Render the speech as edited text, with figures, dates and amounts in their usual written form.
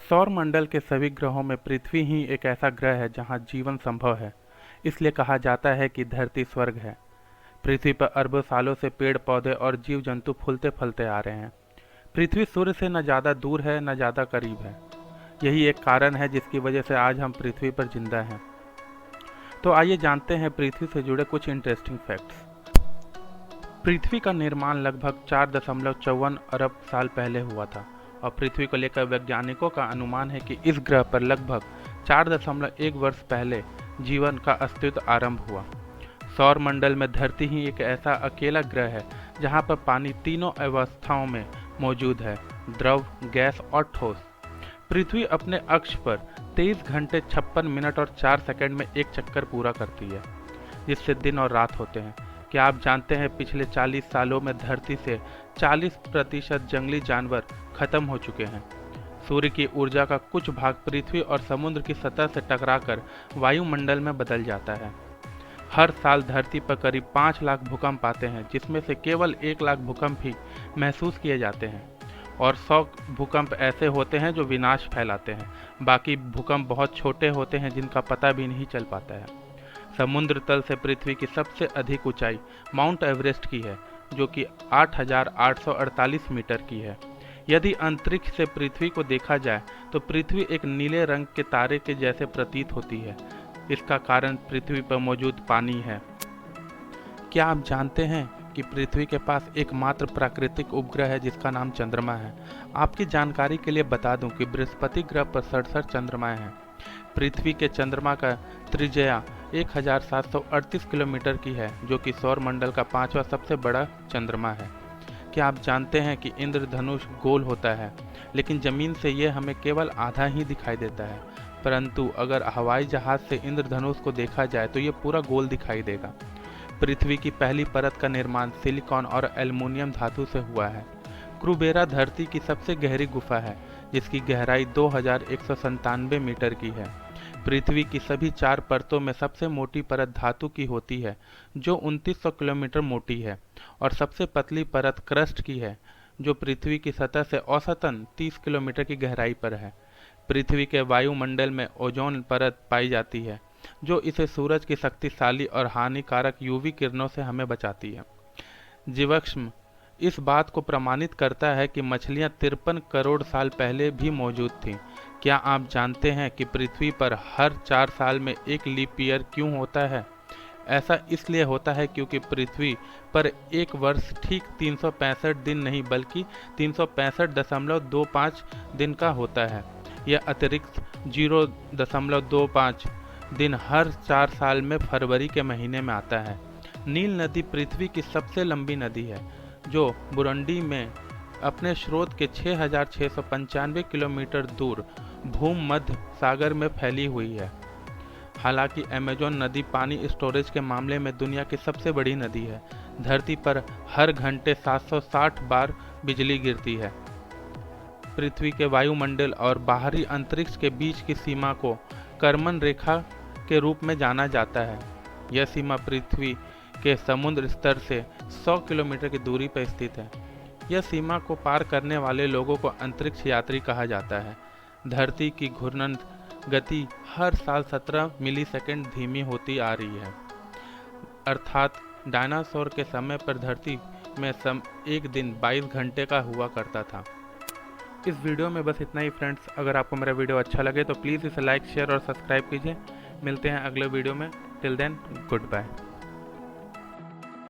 सौर मंडल के सभी ग्रहों में पृथ्वी ही एक ऐसा ग्रह है जहां जीवन संभव है। इसलिए कहा जाता है कि धरती स्वर्ग है। पृथ्वी पर अरबों सालों से पेड़ पौधे और जीव जंतु फूलते फलते आ रहे हैं। पृथ्वी सूर्य से न ज़्यादा दूर है न ज़्यादा करीब है। यही एक कारण है जिसकी वजह से आज हम पृथ्वी पर जिंदा हैं। तो आइए जानते हैं पृथ्वी से जुड़े कुछ इंटरेस्टिंग फैक्ट्स। पृथ्वी का निर्माण लगभग 4.54 अरब साल पहले हुआ था और पृथ्वी को लेकर वैज्ञानिकों का अनुमान है कि इस ग्रह पर लगभग 4.1 वर्ष पहले जीवन का अस्तित्व आरंभ हुआ। सौर मंडल में धरती ही एक ऐसा अकेला ग्रह है जहां पर पानी तीनों अवस्थाओं में मौजूद है, द्रव, गैस और ठोस। पृथ्वी अपने अक्ष पर 23 घंटे 56 मिनट और 4 सेकंड में एक चक्कर पूरा करती है, जिससे दिन और रात होते हैं। क्या आप जानते हैं पिछले 40 सालों में धरती से 40% जंगली जानवर खत्म हो चुके हैं। सूर्य की ऊर्जा का कुछ भाग पृथ्वी और समुद्र की सतह से टकराकर वायुमंडल में बदल जाता है। हर साल धरती पर करीब 5 लाख भूकंप आते हैं, जिसमें से केवल 1 लाख भूकंप ही महसूस किए जाते हैं और 100 भूकंप ऐसे होते हैं जो विनाश फैलाते हैं। बाकी भूकंप बहुत छोटे होते हैं जिनका पता भी नहीं चल पाता है। समुद्र तल से पृथ्वी की सबसे अधिक ऊंचाई माउंट एवरेस्ट की है, जो कि 8,848 मीटर की है। यदि अंतरिक्ष से पृथ्वी को देखा जाए तो पृथ्वी एक नीले रंग के तारे के जैसे प्रतीत होती है। इसका कारण पृथ्वी पर मौजूद पानी है। क्या आप जानते हैं कि पृथ्वी के पास एकमात्र प्राकृतिक उपग्रह है जिसका नाम चंद्रमा है? आपकी जानकारी के लिए बता दूं कि बृहस्पति ग्रह पर 67 चंद्रमाएं हैं। पृथ्वी के चंद्रमा का त्रिज्या 1738 किलोमीटर की है, जो कि सौर मंडल का 5वां सबसे बड़ा चंद्रमा है। क्या आप जानते हैं कि इंद्रधनुष गोल होता है, लेकिन जमीन से यह हमें केवल आधा ही दिखाई देता है। परंतु अगर हवाई जहाज से इंद्रधनुष को देखा जाए तो यह पूरा गोल दिखाई देगा। पृथ्वी की पहली परत का निर्माण सिलिकॉन और एल्युमिनियम धातु से हुआ है। क्रूबेरा धरती की सबसे गहरी गुफा है, जिसकी गहराई 2197 मीटर की है। पृथ्वी की सभी 4 परतों में सबसे मोटी परत धातु की होती है, जो 2900 किलोमीटर मोटी है, और सबसे पतली परत क्रस्ट की है, जो पृथ्वी की सतह से औसतन 30 किलोमीटर की गहराई पर है। पृथ्वी के वायुमंडल में ओजोन परत पाई जाती है, जो इसे सूरज की शक्तिशाली और हानिकारक यूवी किरणों से हमें बचाती है। जीवाश्म इस बात को प्रमाणित करता है कि मछलियां 53 करोड़ साल पहले भी मौजूद थीं। क्या आप जानते हैं कि पृथ्वी पर हर 4 साल में एक लीप ईयर क्यों होता है? ऐसा इसलिए होता है क्योंकि पृथ्वी पर एक वर्ष ठीक 365 दिन नहीं बल्कि 365.25 दिन का होता है। यह अतिरिक्त 0.25 दिन हर 4 साल में फरवरी के महीने में आता है। नील नदी पृथ्वी की सबसे लंबी नदी है, जो बुरुंडी में अपने स्रोत के 6,695 किलोमीटर दूर भूमध्य सागर में फैली हुई है। हालांकि अमेज़न नदी पानी स्टोरेज के मामले में दुनिया की सबसे बड़ी नदी है। धरती पर हर घंटे 760 बार बिजली गिरती है। पृथ्वी के वायुमंडल और बाहरी अंतरिक्ष के बीच की सीमा को कर्मन रेखा के रूप में जाना जाता है। यह सीमा पृथ्वी के समुद्र स्तर से 100 किलोमीटर की दूरी पर स्थित है। यह सीमा को पार करने वाले लोगों को अंतरिक्ष यात्री कहा जाता है। धरती की घूर्णन गति हर साल 17 मिलीसेकंड धीमी होती आ रही है। अर्थात डायनासोर के समय पर धरती में एक दिन 22 घंटे का हुआ करता था। इस वीडियो में बस इतना ही फ्रेंड्स। अगर आपको मेरा वीडियो अच्छा लगे तो प्लीज़ इसे लाइक, शेयर और सब्सक्राइब कीजिए। मिलते हैं अगले वीडियो में। Till then, good bye.